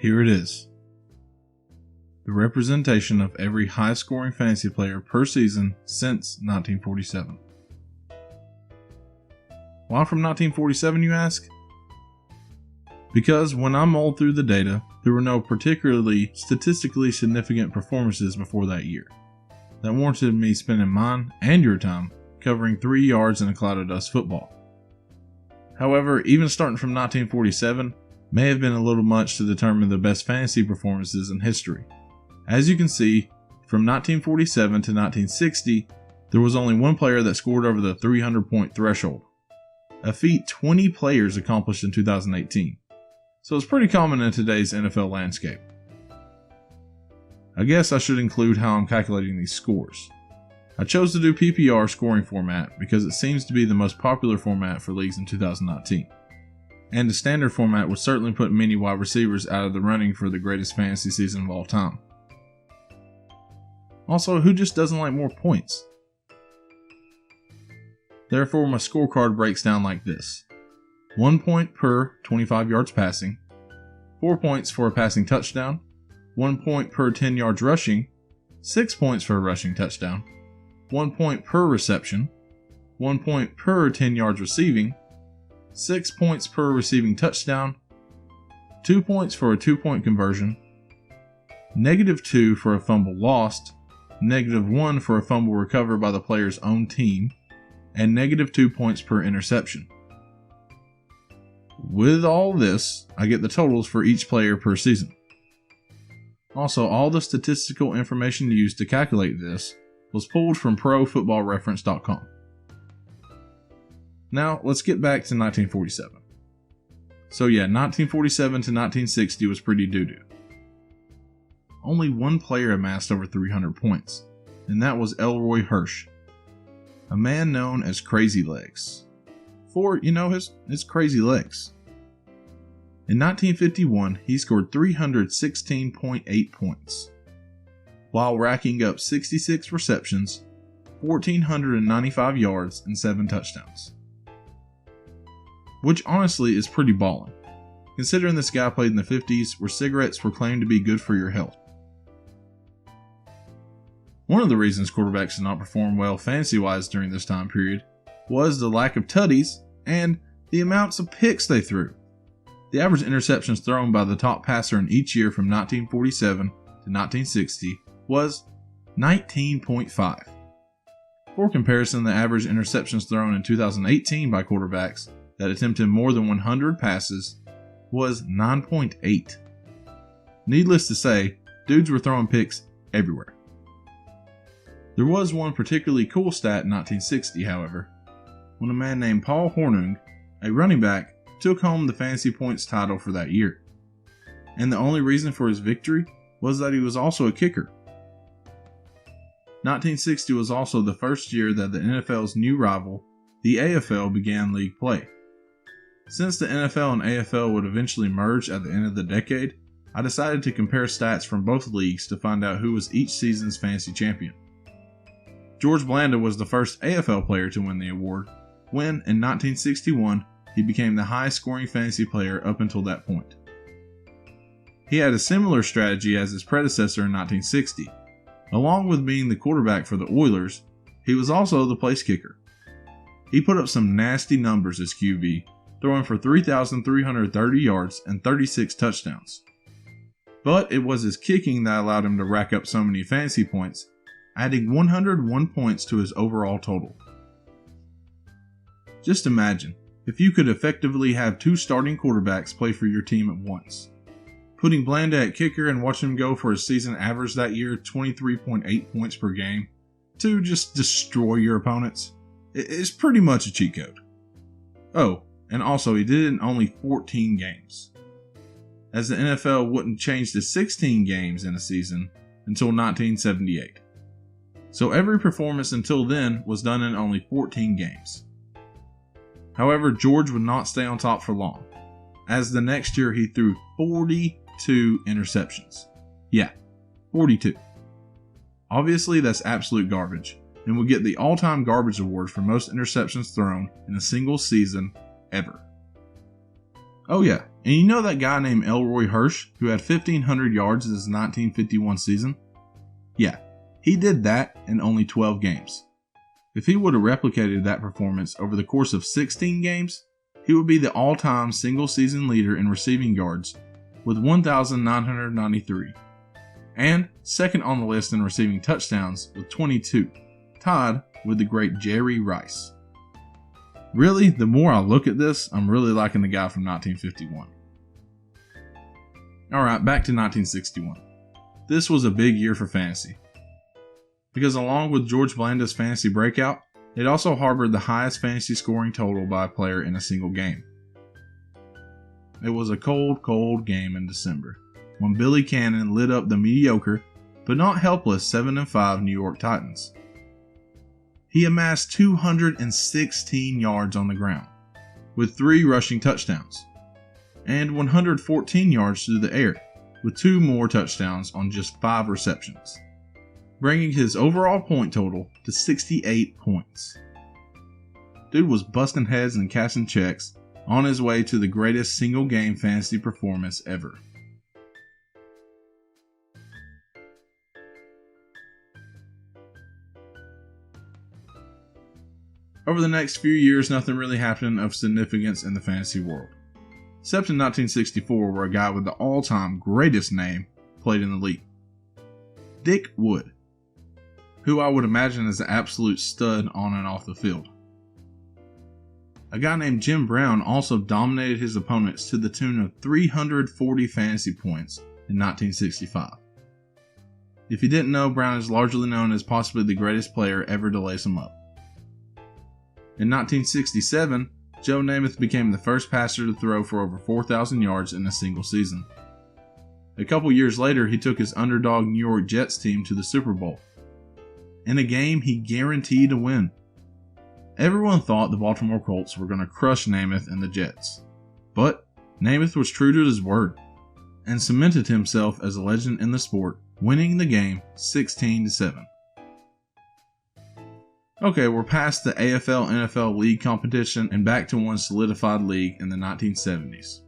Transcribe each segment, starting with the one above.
here it is. The representation of every high-scoring fantasy player per season since 1947. Why from 1947, you ask? Because when I mulled through the data, there were no particularly statistically significant performances before that year that warranted me spending mine and your time covering 3 yards in a cloud of dust football. However, even starting from 1947 may have been a little much to determine the best fantasy performances in history. As you can see, from 1947 to 1960, there was only one player that scored over the 300-point threshold, a feat 20 players accomplished in 2018. So it's pretty common in today's NFL landscape. I guess I should include how I'm calculating these scores. I chose to do PPR scoring format because it seems to be the most popular format for leagues in 2019. And the standard format would certainly put many wide receivers out of the running for the greatest fantasy season of all time. Also, who just doesn't like more points? Therefore, my scorecard breaks down like this. 1 point per 25 yards passing, 4 points for a passing touchdown, 1 point per 10 yards rushing, 6 points for a rushing touchdown, 1 point per reception, 1 point per 10 yards receiving, 6 points per receiving touchdown, 2 points for a 2-point conversion, -2 for a fumble lost, -1 for a fumble recovered by the player's own team, and -2 points per interception. With all this, I get the totals for each player per season. Also, all the statistical information used to calculate this was pulled from ProFootballReference.com. Now, let's get back to 1947. So yeah, 1947 to 1960 was pretty doo-doo. Only one player amassed over 300 points, and that was Elroy Hirsch, a man known as Crazy Legs. For, his crazy legs. In 1951, he scored 316.8 points, while racking up 66 receptions, 1,495 yards, and 7 touchdowns. Which honestly is pretty ballin', considering this guy played in the 50s where cigarettes were claimed to be good for your health. One of the reasons quarterbacks did not perform well fantasy-wise during this time period was the lack of tutties and the amounts of picks they threw. The average interceptions thrown by the top passer in each year from 1947 to 1960 was 19.5. For comparison, the average interceptions thrown in 2018 by quarterbacks that attempted more than 100 passes was 9.8. Needless to say, dudes were throwing picks everywhere. There was one particularly cool stat in 1960, however, when a man named Paul Hornung, a running back, took home the fantasy points title for that year. And the only reason for his victory was that he was also a kicker. 1960 was also the first year that the NFL's new rival, the AFL, began league play. Since the NFL and AFL would eventually merge at the end of the decade, I decided to compare stats from both leagues to find out who was each season's fantasy champion. George Blanda was the first AFL player to win the award, when, in 1961, he became the highest scoring fantasy player up until that point. He had a similar strategy as his predecessor in 1960. Along with being the quarterback for the Oilers, he was also the place kicker. He put up some nasty numbers as QB, throwing for 3,330 yards and 36 touchdowns. But it was his kicking that allowed him to rack up so many fantasy points, adding 101 points to his overall total. Just imagine if you could effectively have 2 starting quarterbacks play for your team at once. Putting Blanda at kicker and watching him go for a season average that year 23.8 points per game to just destroy your opponents is pretty much a cheat code. Oh, and also he did it in only 14 games, as the NFL wouldn't change to 16 games in a season until 1978. So every performance until then was done in only 14 games. However, George would not stay on top for long, as the next year he threw 42 interceptions. Yeah, 42. Obviously, that's absolute garbage, and would get the all-time garbage award for most interceptions thrown in a single season ever. Oh yeah, And you know that guy named Elroy Hirsch who had 1,500 yards in his 1951 season? Yeah, he did that in only 12 games. If he would have replicated that performance over the course of 16 games, he would be the all-time single-season leader in receiving yards with 1,993, and second on the list in receiving touchdowns with 22, tied with the great Jerry Rice. Really, the more I look at this, I'm really liking the guy from 1951. Alright, back to 1961. This was a big year for fantasy, because along with George Blanda's fantasy breakout, it also harbored the highest fantasy scoring total by a player in a single game. It was a cold, cold game in December, when Billy Cannon lit up the mediocre, but not helpless 7-5 New York Titans. He amassed 216 yards on the ground, with 3 rushing touchdowns, and 114 yards through the air, with 2 more touchdowns on just 5 receptions, bringing his overall point total to 68 points. Dude was busting heads and cashing checks on his way to the greatest single game fantasy performance ever. Over the next few years, nothing really happened of significance in the fantasy world, except in 1964 where a guy with the all-time greatest name played in the league. Dick Wood, who I would imagine is an absolute stud on and off the field. A guy named Jim Brown also dominated his opponents to the tune of 340 fantasy points in 1965. If you didn't know, Brown is largely known as possibly the greatest player ever to lace him up. In 1967, Joe Namath became the first passer to throw for over 4,000 yards in a single season. A couple years later, he took his underdog New York Jets team to the Super Bowl, in a game he guaranteed to win. Everyone thought the Baltimore Colts were going to crush Namath and the Jets, but Namath was true to his word and cemented himself as a legend in the sport, winning the game 16-7. Okay, we're past the AFL-NFL league competition and back to one solidified league in the 1970s,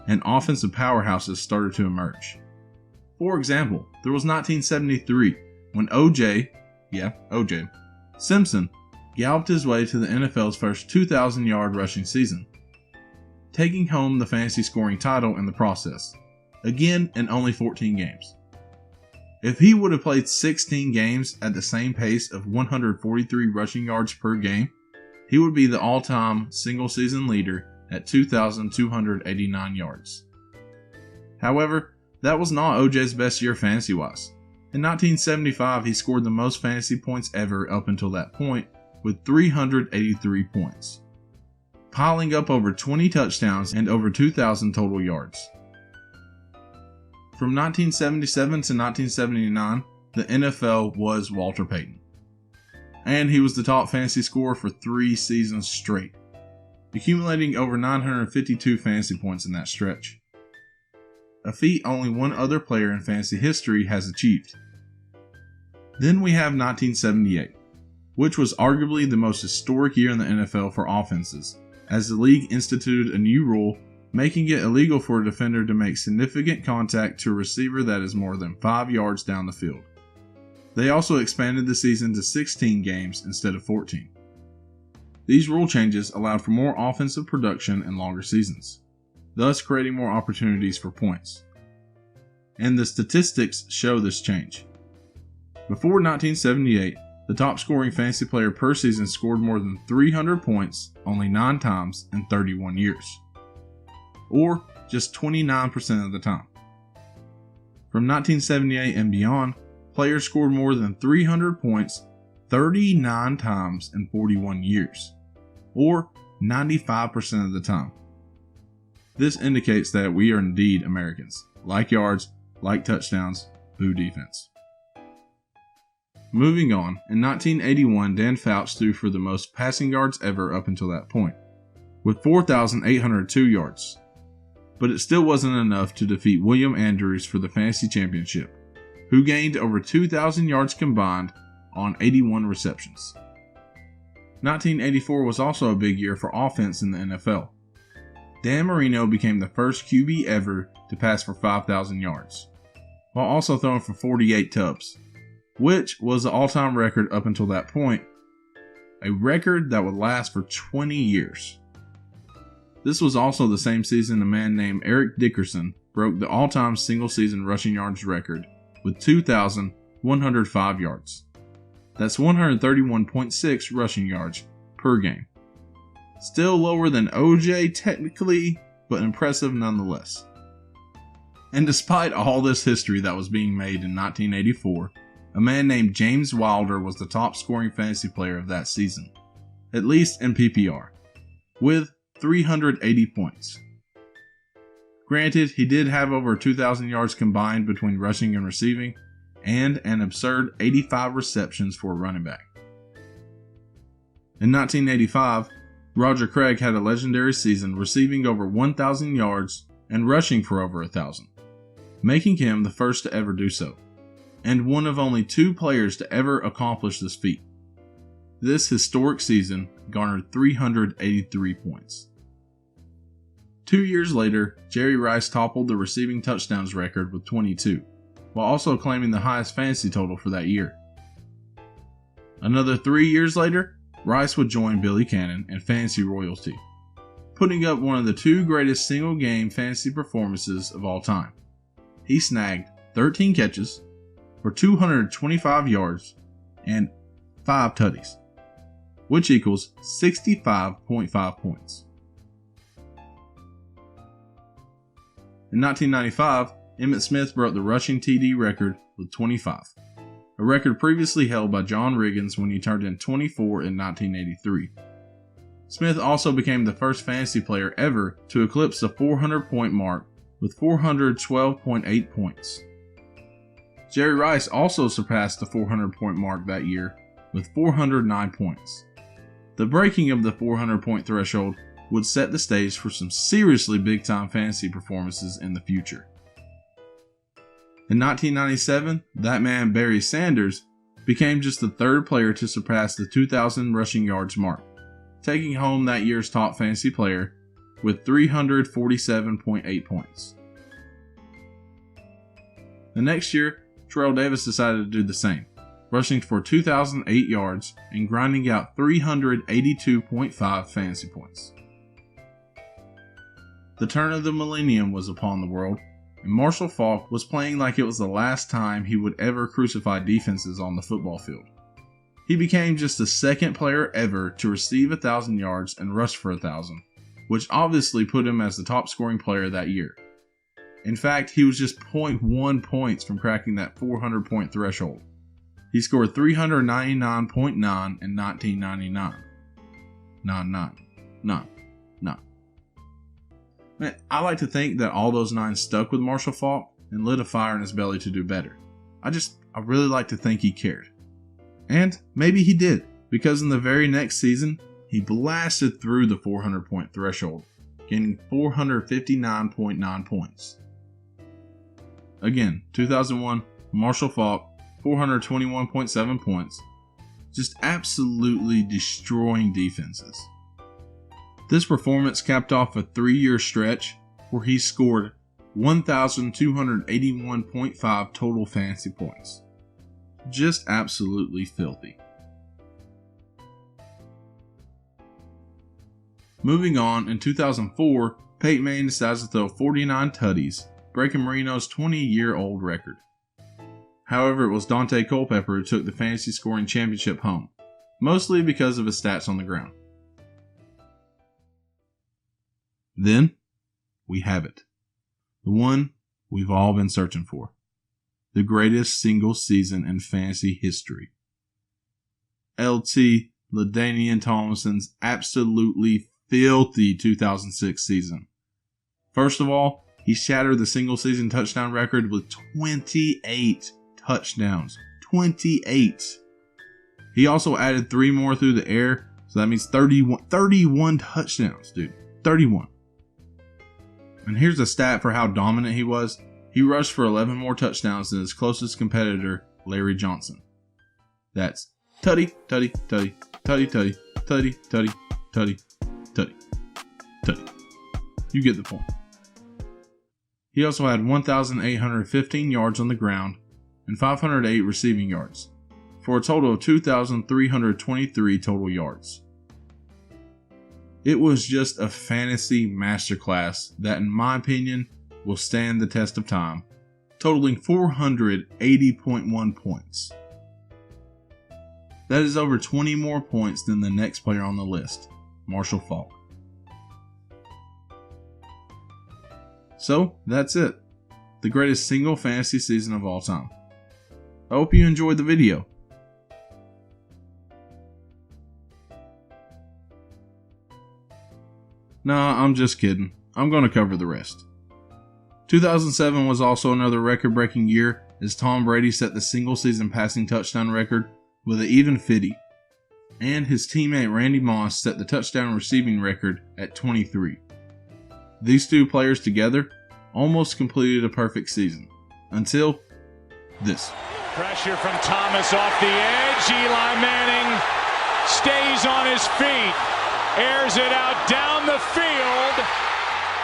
and offensive powerhouses started to emerge. For example, there was 1973 when O.J. Simpson galloped his way to the NFL's first 2,000-yard rushing season, taking home the fantasy scoring title in the process, again in only 14 games. If he would have played 16 games at the same pace of 143 rushing yards per game, he would be the all-time single-season leader at 2,289 yards. However, that was not OJ's best year fantasy-wise. In 1975, he scored the most fantasy points ever up until that point, with 383 points, piling up over 20 touchdowns and over 2,000 total yards. From 1977 to 1979, the NFL was Walter Payton, and he was the top fantasy scorer for 3 seasons straight, accumulating over 952 fantasy points in that stretch, a feat only one other player in fantasy history has achieved. Then we have 1978, which was arguably the most historic year in the NFL for offenses, as the league instituted a new rule making it illegal for a defender to make significant contact to a receiver that is more than 5 yards down the field. They also expanded the season to 16 games instead of 14. These rule changes allowed for more offensive production and longer seasons, thus creating more opportunities for points. And the statistics show this change. Before 1978, the top scoring fantasy player per season scored more than 300 points only 9 times in 31 years, or just 29% of the time. From 1978 and beyond, players scored more than 300 points 39 times in 41 years, or 95% of the time. This indicates that we are indeed Americans. Like yards, like touchdowns, boo defense. Moving on, in 1981, Dan Fouts threw for the most passing yards ever up until that point, with 4,802 yards. But it still wasn't enough to defeat William Andrews for the fantasy championship, who gained over 2,000 yards combined on 81 receptions. 1984 was also a big year for offense in the NFL. Dan Marino became the first QB ever to pass for 5,000 yards, while also throwing for 48 tubs, which was the all-time record up until that point, a record that would last for 20 years. This was also the same season a man named Eric Dickerson broke the all-time single-season rushing yards record with 2,105 yards. That's 131.6 rushing yards per game. Still lower than OJ technically, but impressive nonetheless. And despite all this history that was being made in 1984, a man named James Wilder was the top scoring fantasy player of that season, at least in PPR, with 380 points. Granted, he did have over 2,000 yards combined between rushing and receiving, and an absurd 85 receptions for a running back. In 1985, Roger Craig had a legendary season, receiving over 1,000 yards and rushing for over 1,000, making him the first to ever do so, and one of only 2 players to ever accomplish this feat. This historic season garnered 383 points. 2 years later, Jerry Rice toppled the receiving touchdowns record with 22, while also claiming the highest fantasy total for that year. Another 3 years later, Rice would join Billy Cannon in fantasy royalty, putting up one of the 2 greatest single-game fantasy performances of all time. He snagged 13 catches for 225 yards and 5 tutties, which equals 65.5 points. In 1995, Emmitt Smith broke the rushing TD record with 25, a record previously held by John Riggins when he turned in 24 in 1983. Smith also became the first fantasy player ever to eclipse the 400-point mark with 412.8 points. Jerry Rice also surpassed the 400-point mark that year with 409 points. The breaking of the 400-point threshold would set the stage for some seriously big-time fantasy performances in the future. In 1997, that man Barry Sanders became just the 3rd player to surpass the 2,000 rushing yards mark, taking home that year's top fantasy player with 347.8 points. The next year, Terrell Davis decided to do the same, rushing for 2,008 yards and grinding out 382.5 fantasy points. The turn of the millennium was upon the world, and Marshall Faulk was playing like it was the last time he would ever crucify defenses on the football field. He became just the 2nd player ever to receive 1,000 yards and rush for 1,000, which obviously put him as the top scoring player that year. In fact, he was just 0.1 points from cracking that 400-point threshold. He scored 399.9 in 1999. 9. Man, I like to think that all those 9 stuck with Marshall Faulk and lit a fire in his belly to do better. I really like to think he cared. And maybe he did, because in the very next season, he blasted through the 400-point threshold, gaining 459.9 points. Again, 2001, Marshall Faulk, 421.7 points, just absolutely destroying defenses. This performance capped off a 3-year stretch where he scored 1,281.5 total fantasy points. Just absolutely filthy. Moving on, in 2004, Peyton Manning decides to throw 49 tutties, breaking Marino's 20-year-old record. However, it was Dante Culpepper who took the fantasy scoring championship home, mostly because of his stats on the ground. Then, we have it. The one we've all been searching for. The greatest single season in fantasy history. LT LaDainian Tomlinson's absolutely filthy 2006 season. First of all, he shattered the single season touchdown record with 28 touchdowns. 28. He also added 3 more through the air, so that means 31 touchdowns, dude. 31. And here's a stat for how dominant he was. He rushed for 11 more touchdowns than his closest competitor, Larry Johnson. That's tutty, tutty, tutty, tutty, tutty, tutty, tutty, tutty, tutty, tutty. You get the point. He also had 1,815 yards on the ground and 508 receiving yards, for a total of 2,323 total yards. It was just a fantasy masterclass that, in my opinion, will stand the test of time, totaling 480.1 points. That is over 20 more points than the next player on the list, Marshall Faulk. So, that's it. The greatest single fantasy season of all time. I hope you enjoyed the video. Nah, I'm just kidding. I'm going to cover the rest. 2007 was also another record-breaking year as Tom Brady set the single-season passing touchdown record with an even 50, and his teammate Randy Moss set the touchdown receiving record at 23. These two players together almost completed a perfect season, until this. Pressure from Thomas off the edge. Eli Manning stays on his feet, airs it out down the field.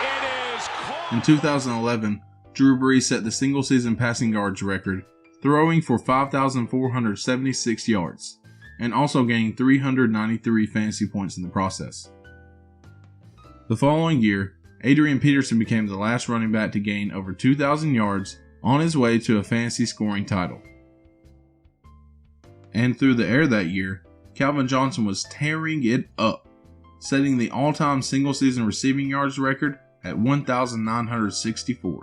It is caught. In 2011, Drew Brees set the single-season passing yards record, throwing for 5,476 yards, and also gaining 393 fantasy points in the process. The following year, Adrian Peterson became the last running back to gain over 2,000 yards on his way to a fantasy scoring title. And through the air that year, Calvin Johnson was tearing it up, setting the all-time single-season receiving yards record at 1,964.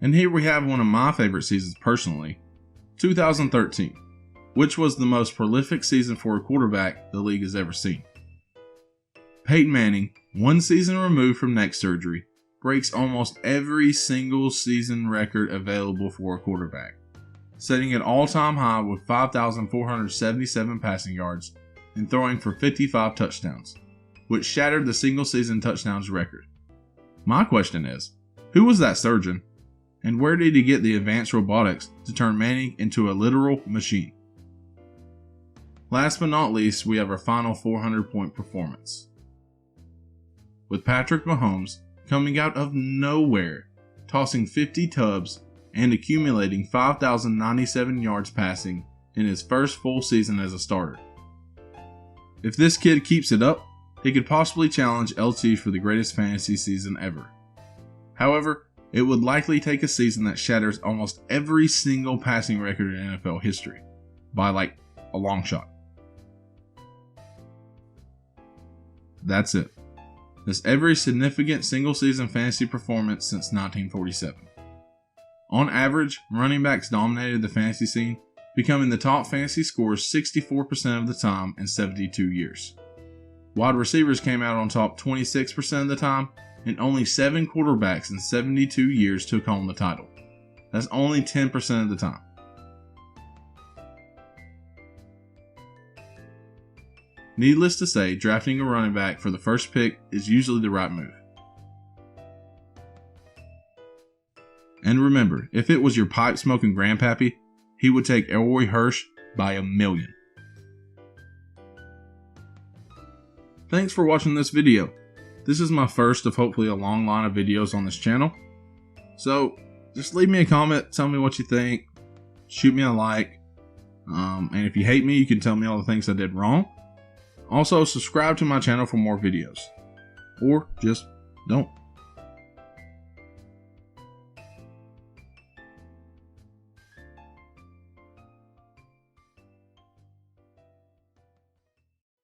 And here we have one of my favorite seasons personally, 2013, which was the most prolific season for a quarterback the league has ever seen. Peyton Manning, one season removed from neck surgery, breaks almost every single season record available for a quarterback, setting an all-time high with 5,477 passing yards and throwing for 55 touchdowns, which shattered the single-season touchdowns record. My question is, who was that surgeon? And where did he get the advanced robotics to turn Manning into a literal machine? Last but not least, we have our final 400-point performance, with Patrick Mahomes coming out of nowhere, tossing 50 tubs and accumulating 5,097 yards passing in his first full season as a starter. If this kid keeps it up, he could possibly challenge LT for the greatest fantasy season ever. However, it would likely take a season that shatters almost every single passing record in NFL history, by like a long shot. That's it. That's every significant single-season fantasy performance since 1947. On average, running backs dominated the fantasy scene, becoming the top fantasy scorers 64% of the time in 72 years. Wide receivers came out on top 26% of the time, and only 7 quarterbacks in 72 years took home the title. That's only 10% of the time. Needless to say, drafting a running back for the first pick is usually the right move. And remember, if it was your pipe-smoking grandpappy, he would take Elroy Hirsch by a million. Thanks for watching this video. This is my first of hopefully a long line of videos on this channel. So, just leave me a comment, tell me what you think, shoot me a like, and if you hate me, you can tell me all the things I did wrong. Also, subscribe to my channel for more videos. Or just don't.